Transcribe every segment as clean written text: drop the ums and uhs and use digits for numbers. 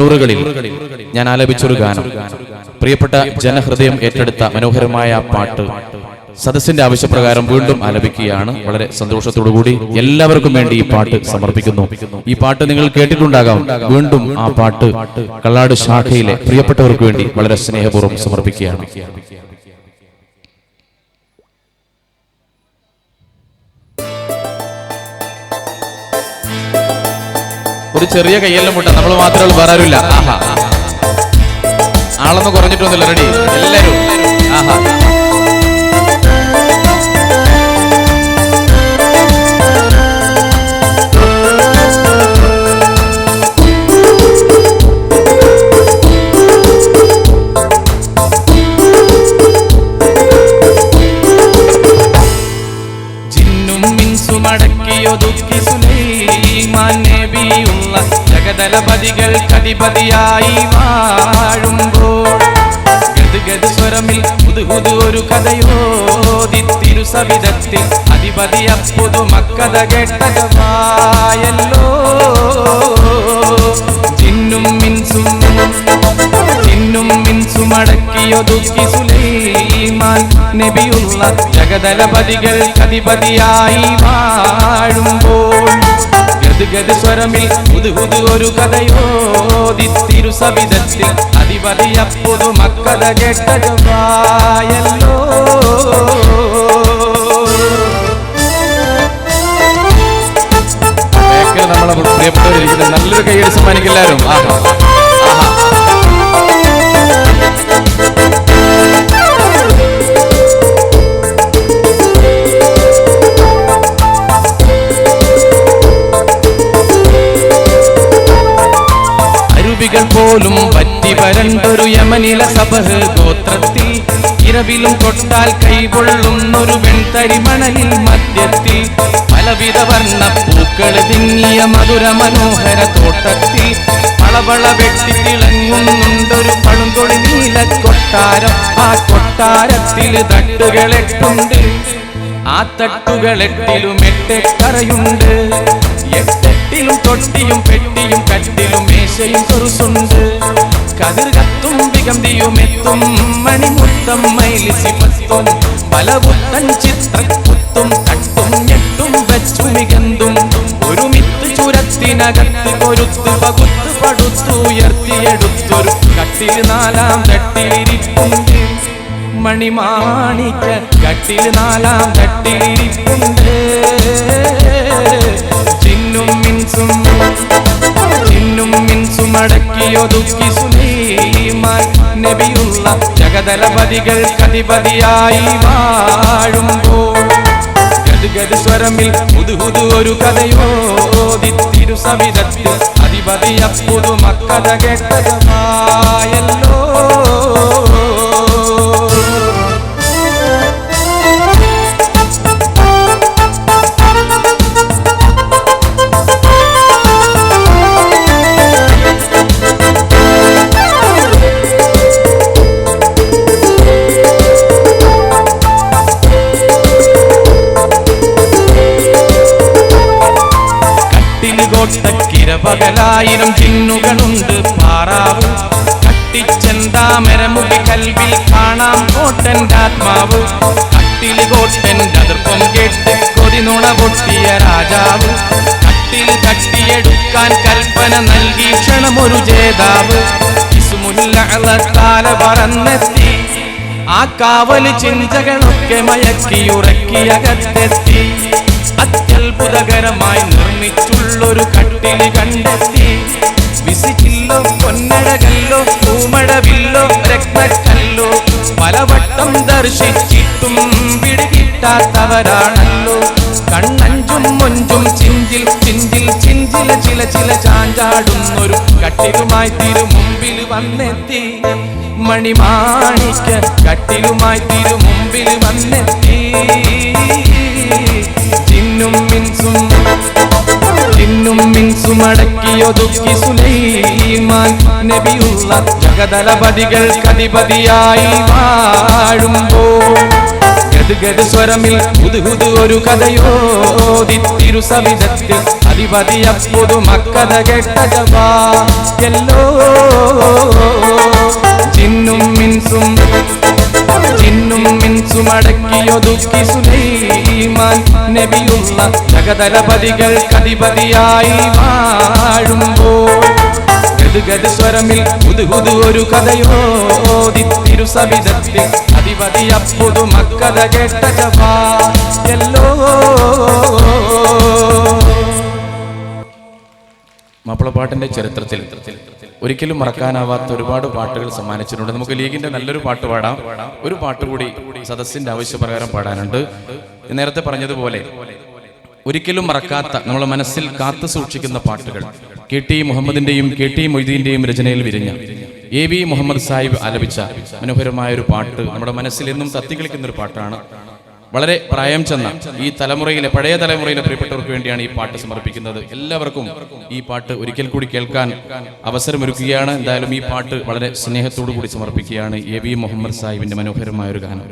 നൂറുകളിൽ ഞാൻ ആലപിച്ചൊരു ഗാനം, പ്രിയപ്പെട്ട ജനഹൃദയം ഏറ്റെടുത്ത മനോഹരമായ പാട്ട് സദസ്സിന്റെ ആവശ്യപ്രകാരം വീണ്ടും ആലപിക്കുകയാണ്. വളരെ സന്തോഷത്തോടുകൂടി എല്ലാവർക്കും വേണ്ടി ഈ പാട്ട് സമർപ്പിക്കുന്നു. ഈ പാട്ട് നിങ്ങൾ കേട്ടിട്ടുണ്ടാകാം. വീണ്ടും ആ പാട്ട് കള്ളാട് ശാഖയിലെ പ്രിയപ്പെട്ടവർക്ക് വേണ്ടി വളരെ സ്നേഹപൂർവ്വം സമർപ്പിക്കുകയാണ്. ഒരു ചെറിയ കയ്യെല്ലാം മുട്ട, നമ്മൾ മാത്രമേ വരാറില്ല. ആഹാ, ആളൊന്നും കുറഞ്ഞിട്ടൊന്നുമില്ല. റെഡി എല്ലാരും. ആഹാ, ജഗദലപതികൾക്കധിപതിയായി വാഴുമ്പോൾ ഗദ്ഗദ് സ്വരമിൽ പുതുപുതു ഒരു കഥയോതി തിരുസവിധത്തിൽ അധിപതിയപ്പുതു മക്കഥ കേട്ടകമായല്ലോ. ജിന്നും മിൻസും അടക്കിയൊതുക്കി സുലൈമാൻ നബിയുള്ള ജഗദലപതികൾക്കധിപതിയായി വാഴുമ്പോൾ ഗദ്ഗദ് സ്വരമിൽ പുതുപുതു ഒരു കഥയോതി തിരുസവിധത്തിൽ അധിപതിയപ്പുതു മക്കഥ കേട്ടകമായല്ലോ. നമ്മളെ പ്രിയപ്പെട്ടവരിരിക്കുന്ന നല്ലൊരു കൈയ്യടി സമ്മാനിക്കെല്ലാവരും. ആഹാ, ആഹാ, പോലും പറ്റി വരണ്ടൊരു യമനില സബഹ് ഗോത്രത്തിൽ ഇരവിലും തൊട്ടാൽ കൈകൊള്ളുന്നൊരു വെൺതരി മണലിൽ മധ്യത്തിൽ പലവിധ വർണ്ണ പൂക്കൾ തിങ്ങിയ മധുര മനോഹര തോട്ടത്തിൽ പളവള വെട്ടി തിളങ്ങുന്നുണ്ടൊരു പളുങ്കൊളി നീല കൊട്ടാരം. ആ കൊട്ടാരത്തിൽ തട്ടുകളെട്ടുണ്ട്, ആ തട്ടുകളെട്ടിലും എട്ടെക്കറയുണ്ട്. എട്ടെട്ടിലും തൊട്ടിയും പെട്ടിയും കട്ടിലും മേശയും തുറസുണ്ട്. കതിർ കത്തും വികന്തിയും എത്തും മണിമുത്തം മൈലിസിമത്തും പലപുത്തൻ ചിത്രക്കുത്തും തട്ടും ഞെട്ടും വെച്ചു മികന്തും ഒരുമിത്ത് ചുരത്തിനകത്ത് കൊരുത്ത് പകുത്ത് പടുത്തുയർത്തിയെടുത്തൊരു കട്ടിൽ നാലാം തട്ടിലിരിപ്പുണ്ട്. മണിമാണിക്ക കട്ടിൽ നാലാം തട്ടിലിരിപ്പുണ്ട്. ചിന്നും മിൻസും അടക്കിയൊതുക്കി സുലൈമാൻ നബിയുള്ള ജഗദലപതികൾക്കധിപതിയായി വാഴുമ്പോൾ ഗദ്ഗദ് സ്വരമിൽ പുതുപുതു ഒരു കഥയോതി തിരുസവിധത്തിൽ അധിപതിയപ്പുതു മക്കഥ കേട്ടകമായല്ലോ. പകലായിരം ജിന്നുകളുണ്ട് പാറാവ് കട്ടിച്ചെന്താമരമുടി കൽവിൽ കാണാം കോട്ടന്റെ ആത്മാവ്. കട്ടില് കോട്ടന്റെ അതിർപ്പം കേട്ട് കൊതിനുണ പൊട്ടിയ രാജാവ് കട്ടിൽ തട്ടിയെടുക്കാൻ കൽപ്പന നൽകി ക്ഷണമൊരു ജേതാവ്. ഇസ്മുല്ലാല പറന്നെത്തി ആ കാവല് ചിന്തകളൊക്കെ മയക്കിയുറക്കിയകത്തെത്തി. അത്യത്ഭുതകരമായി നിർമ്മിച്ചുള്ളൊരു കട്ടില് കണ്ടെത്തി. വിസിക്കില്ലോ പൊന്നടകല്ലോ പൂമടവില്ലോ രത്നക്കല്ലോ പലവട്ടം ദർശിച്ചിട്ടും പിടികിട്ടാത്തവരാണല്ലോ. കണ്ണഞ്ചും മൊഞ്ചും ചിഞ്ചിൽ ചിഞ്ചിൽ ചിഞ്ചില ചില ചില ചാഞ്ചാടുന്നൊരു കട്ടിലുമായി തിരുമുമ്പിൽ വന്നെത്തി. മണിമാണിക്ക കട്ടിലുമായി തിരുമുമ്പിൽ വന്നെത്തി. ചിന്നും മിൻസും അടക്കിയൊതുക്കി സുലൈമാൻ നബിയുള്ള ജഗദലപതികൾക്കധിപതിയായി വാഴുമ്പോൾ ഗദ്ഗദ് സ്വരമിൽ ഹുദ്ഹുദ് ഒരു കഥയോതി തിരുസവിധത്തിൽ അധിപതിയപ്പൊതു മക്കഥ കേട്ട ജവായല്ലോ ജിന്നും മിൻസും അടക്കിയൊതുക്കി സുലൈമാൻ നബിയുള്ള ജഗതലപതികൾക്കധിപതിയായി വാഴുമ്പോൾ ഗദ്ഗദ് സ്വരമിൽ ഹുദ്ഹുദ് ഒരു കഥയോതി തിരുസവിധത്തിൽ അധിപതിയപ്പൊതു മക്കഥ കേട്ട ജവായല്ലോ. മാപ്പിളപ്പാട്ടിന്റെ ചരിത്രത്തിൽ ഒരിക്കലും മറക്കാനാവാത്ത ഒരുപാട് പാട്ടുകൾ സമ്മാനിച്ചിട്ടുണ്ട്. നമുക്ക് ലീഗിന്റെ നല്ലൊരു പാട്ട് പാടാം. ഒരു പാട്ട് കൂടി സദസ്സിന്റെ ആവശ്യപ്രകാരം പാടാനുണ്ട്. നേരത്തെ പറഞ്ഞതുപോലെ ഒരിക്കലും മറക്കാത്ത, നമ്മളെ മനസ്സിൽ കാത്തു സൂക്ഷിക്കുന്ന പാട്ടുകൾ KT മുഹമ്മദിന്റെയും KT മൊയ്തീന്റെയും രചനയിൽ വിരിഞ്ഞ AV മുഹമ്മദ് സാഹിബ് ആലപിച്ച മനോഹരമായ ഒരു പാട്ട് നമ്മുടെ മനസ്സിൽ എന്നും തത്തിക്കളിക്കുന്ന ഒരു പാട്ടാണ്. വളരെ പ്രായം ചെന്ന ഈ തലമുറയിലെ, പഴയ തലമുറയിലെ പ്രിയപ്പെട്ടവർക്ക് വേണ്ടിയാണ് ഈ പാട്ട് സമർപ്പിക്കുന്നത്. എല്ലാവർക്കും ഈ പാട്ട് ഒരിക്കൽ കൂടി കേൾക്കാൻ അവസരമൊരുക്കുകയാണ്. എന്തായാലും ഈ പാട്ട് വളരെ സ്നേഹത്തോടു കൂടി സമർപ്പിക്കുകയാണ്. AV മുഹമ്മദ് സാഹിബിന്റെ മനോഹരമായ ഒരു ഗാനം.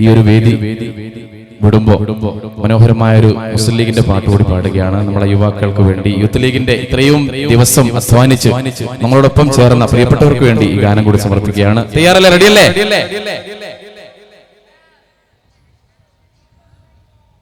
ഈ ഒരു വേദി വിടുമ്പോ മനോഹരമായ ഒരു മുസ്ലിം ലീഗിന്റെ പാട്ടുകൂടി പാടുകയാണ്. നമ്മളെ യുവാക്കൾക്ക് വേണ്ടി, യൂത്ത് ലീഗിന്റെ ഇത്രയും ദിവസം അധ്വാനിച്ച് നമ്മളോടൊപ്പം ചേർന്ന പ്രിയപ്പെട്ടവർക്ക് വേണ്ടി ഈ ഗാനം കൂടി സമർപ്പിക്കുകയാണ്. തയ്യാറല്ലേ? റെഡിയല്ലേ?